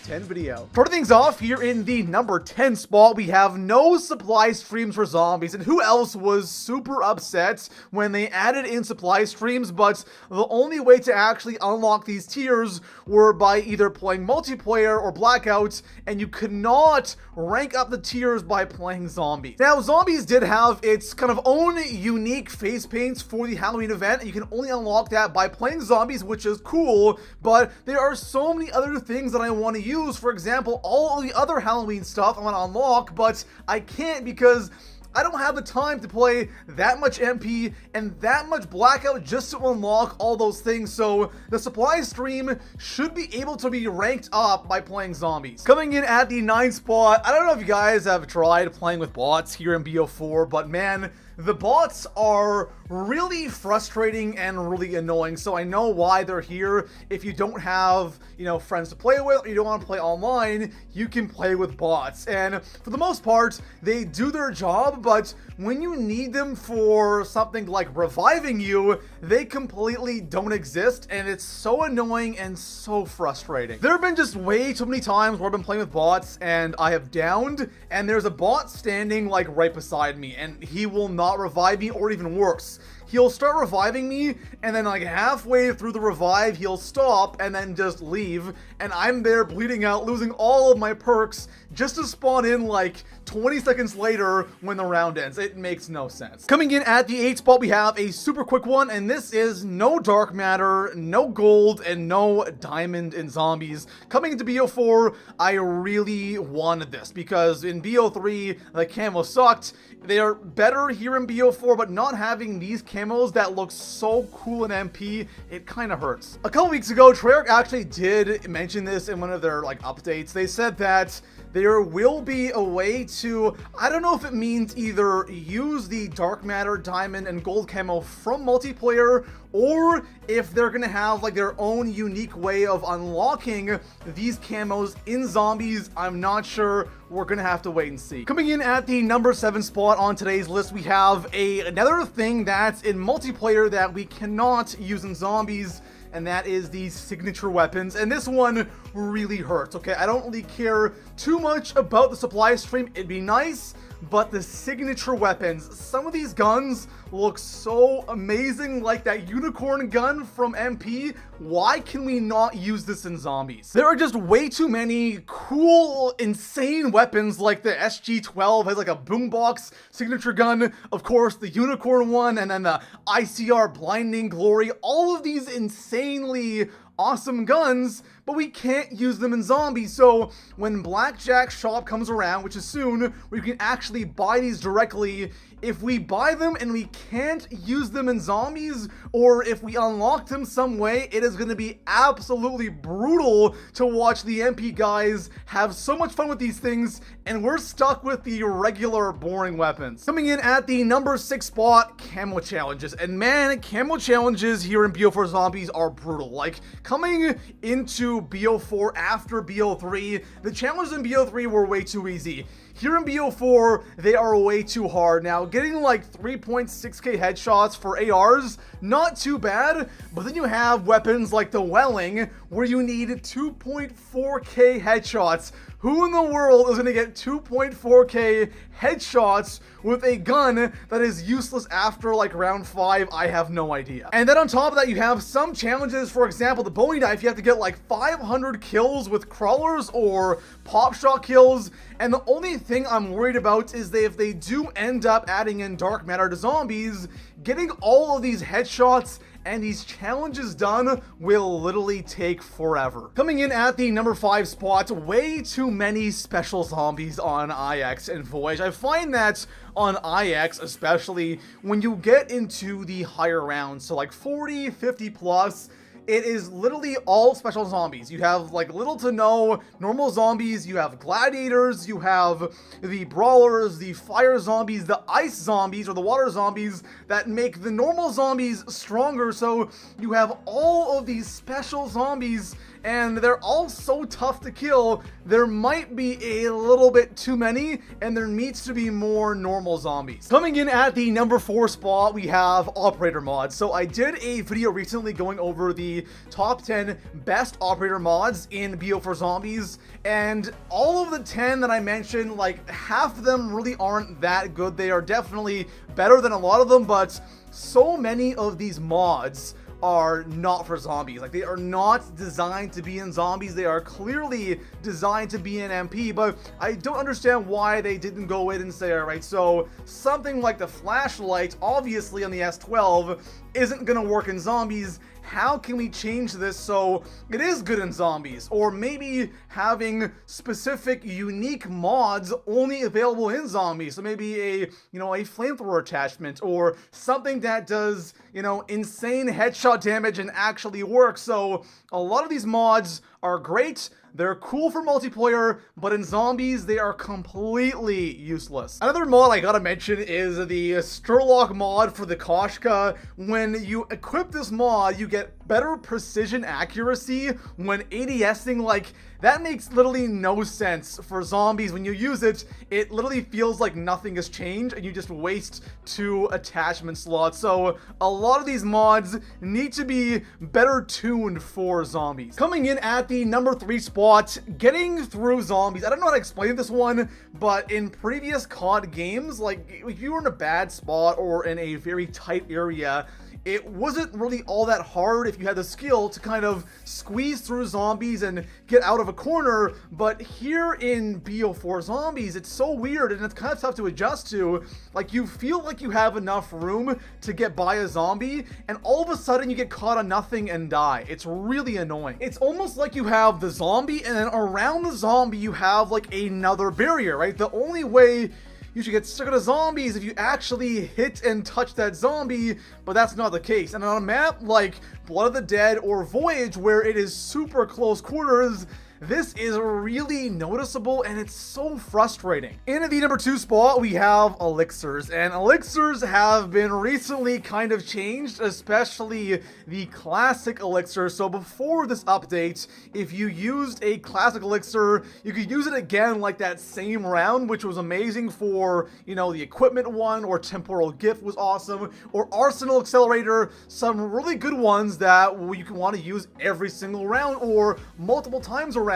10 video. Starting things off here in the number 10 spot, we have no supply streams for zombies. And who else was super upset when they added in supply streams, but the only way to actually unlock these tiers were by either playing multiplayer or Blackout, and you could not rank up the tiers by playing zombies. Now, zombies did have its kind of own unique face paints for the Halloween event, and you can only unlock that by playing zombies, which is cool, but there are so many other things that I want to use. For example, all of the other Halloween stuff I want to unlock, but I can't because I don't have the time to play that much MP and that much Blackout just to unlock all those things, so the supply stream should be able to be ranked up by playing zombies. Coming in at the 9th spot, I don't know if you guys have tried playing with bots here in BO4, but man, the bots are really frustrating and really annoying, so I know why they're here. If you don't have, friends to play with, or you don't want to play online, you can play with bots. And for the most part, they do their job, but when you need them for something like reviving you, they completely don't exist, and it's so annoying and so frustrating. There have been just way too many times where I've been playing with bots, and I have downed, and there's a bot standing like right beside me, and he will not revive me, or even worse, he'll start reviving me, and then like halfway through the revive, he'll stop and then just leave, and I'm there bleeding out, losing all of my perks, just to spawn in like 20 seconds later when the round ends. It makes no sense. Coming in at the 8th spot, we have a super quick one, and this is no dark matter, no gold, and no diamond in zombies. Coming into BO4, I really wanted this, because in BO3, the camo sucked. They are better here in BO4, but not having these camos that look so cool in MP, it kind of hurts. A couple weeks ago, Treyarch actually did mention this in one of their updates. They said that there will be a way to, I don't know if it means either use the dark matter, diamond, and gold camo from multiplayer, or if they're gonna have their own unique way of unlocking these camos in zombies. I'm not sure. We're gonna have to wait and see. Coming in at the number 7 spot on today's list, we have another thing that's in multiplayer that we cannot use in zombies, and that is these signature weapons. And this one really hurts, okay? I don't really care too much about the supply stream. It'd be nice, but the signature weapons, some of these guns look so amazing, like that unicorn gun from MP. Why can we not use this in zombies? There are just way too many cool, insane weapons, like the SG-12 has a boombox signature gun, of course the unicorn one, and then the ICR blinding glory. All of these insanely awesome guns, but we can't use them in zombies. So when Blackjack Shop comes around, which is soon, where you can actually buy these directly, if we buy them and we can't use them in zombies, or if we unlock them some way, it is going to be absolutely brutal to watch the MP guys have so much fun with these things, and we're stuck with the regular boring weapons. Coming in at the number 6 spot, camo challenges. And man, camo challenges here in BO4 Zombies are brutal. Coming into BO4 after BO3, the challenges in BO3 were way too easy. Here in BO4, they are way too hard. Now, getting 3.6k headshots for ARs, not too bad, but then you have weapons like the Welling, where you need 2.4k headshots. Who in the world is going to get 2.4k headshots with a gun that is useless after round 5? I have no idea. And then on top of that, you have some challenges. For example, the Bowie knife, you have to get 500 kills with crawlers or pop shot kills. And the only thing I'm worried about is that if they do end up adding in dark matter to zombies, getting all of these headshots and these challenges done will literally take forever. Coming in at the number 5 spot, way too many special zombies on IX and Voyage. I find that on IX, especially when you get into the higher rounds, so 40, 50 plus, it is literally all special zombies. You have little to no normal zombies, you have gladiators, you have the brawlers, the fire zombies, the ice zombies, or the water zombies that make the normal zombies stronger. So you have all of these special zombies, and they're all so tough to kill, there might be a little bit too many, and there needs to be more normal zombies. Coming in at the number 4 spot, we have Operator mods. So I did a video recently going over the top 10 best Operator mods in BO4 Zombies, and all of the 10 that I mentioned, like half of them really aren't that good. They are definitely better than a lot of them, but so many of these mods are not for zombies. Like, they are not designed to be in zombies. They are clearly designed to be in MP, but I don't understand why they didn't go in and say, all right, so something like the flashlight, obviously on the S12, isn't gonna work in zombies. How can we change this so it is good in zombies? Or maybe having specific unique mods only available in zombies. So maybe a flamethrower attachment, or something that does, insane headshot damage and actually works. So a lot of these mods are great. They're cool for multiplayer, but in zombies, they are completely useless. Another mod I gotta mention is the Sturlock mod for the Koshka. When you equip this mod, you get better precision accuracy when ADSing. Like, that makes literally no sense for zombies. When you use it, it literally feels like nothing has changed and you just waste 2 attachment slots. So a lot of these mods need to be better tuned for zombies. Coming in at the number 3 spot, getting through zombies. I don't know how to explain this one, but in previous COD games, like if you were in a bad spot or in a very tight area, it wasn't really all that hard if you had the skill to kind of squeeze through zombies and get out of a corner. But here in BO4 Zombies, it's so weird and it's kind of tough to adjust to. Like, you feel like you have enough room to get by a zombie, and all of a sudden you get caught on nothing and die. It's really annoying. It's almost like you have the zombie, and then around the zombie you have like another barrier, right? The only way you should get stuck on a zombie is if you actually hit and touch that zombie, but that's not the case. And on a map like Blood of the Dead or Voyage, where it is super close quarters, this is really noticeable and it's so frustrating. In the number 2 spot, we have elixirs, and elixirs have been recently kind of changed, especially the classic elixir. So before this update, if you used a classic elixir, you could use it again like that same round, which was amazing for, the equipment one, or temporal gift was awesome, or arsenal accelerator, some really good ones that you can want to use every single round or multiple times around.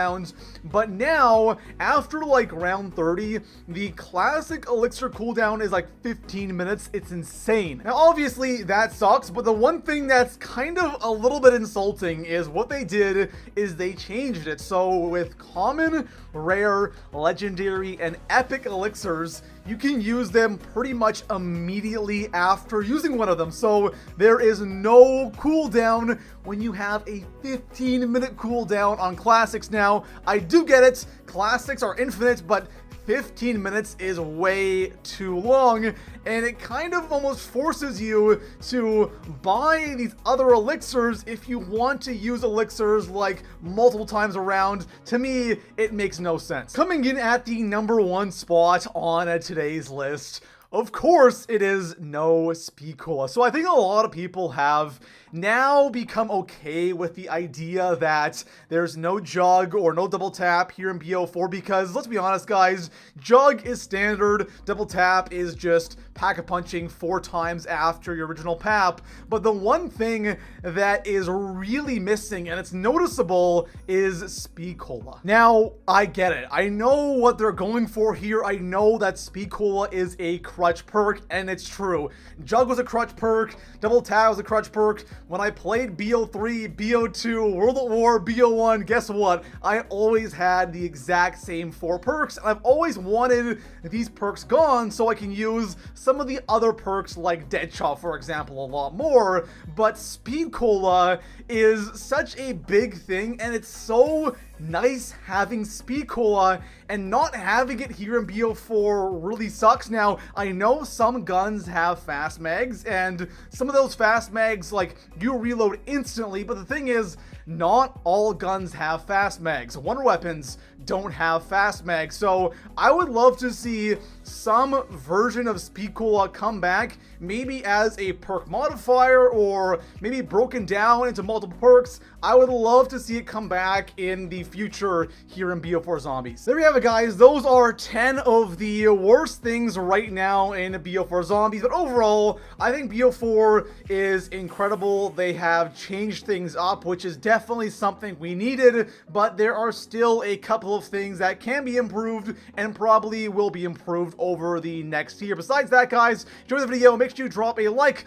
But now, after like round 30, the classic elixir cooldown is like 15 minutes. It's insane. Now, obviously that sucks, but the one thing that's kind of a little bit insulting is what they did is they changed it. So with common, rare, legendary, and epic elixirs, you can use them pretty much immediately after using one of them. So there is no cooldown when you have a 15-minute cooldown on classics. Now, I do get it. Classics are infinite, but 15 minutes is way too long, and it kind of almost forces you to buy these other elixirs if you want to use elixirs like multiple times around. To me, it makes no sense. Coming in at the number 1 spot on today's list, of course, it is no Speed Cola. So I think a lot of people have now become okay with the idea that there's no jug or no double tap here in BO4, because let's be honest, guys, jug is standard, double tap is just pack-a-punching 4 times after your original pap. But the one thing that is really missing, and it's noticeable, is Speed Cola. Now, I get it. I know what they're going for here. I know that Speed Cola is a crutch perk, and it's true. Jug was a crutch perk, double tap was a crutch perk. When I played BO3, BO2, World at War, BO1, guess what? I always had the exact same 4 perks, and I've always wanted these perks gone so I can use some of the other perks like Deadshot, for example, a lot more. But Speed Cola is such a big thing, and it's so nice having Speed Cola, and not having it here in BO4 really sucks. Now, I know some guns have fast mags, and some of those fast mags, like, you reload instantly, but the thing is, not all guns have fast mags. Wonder weapons don't have fast mags. So I would love to see some version of Speed Cola come back, maybe as a perk modifier or maybe broken down into multiple perks. I would love to see it come back in the future here in BO4 Zombies. There we have it, guys. Those are 10 of the worst things right now in BO4 Zombies. But overall, I think BO4 is incredible. They have changed things up, which is definitely something we needed, but there are still a couple of things that can be improved and probably will be improved over the next year. Besides that, guys, enjoy the video. Make sure you drop a like,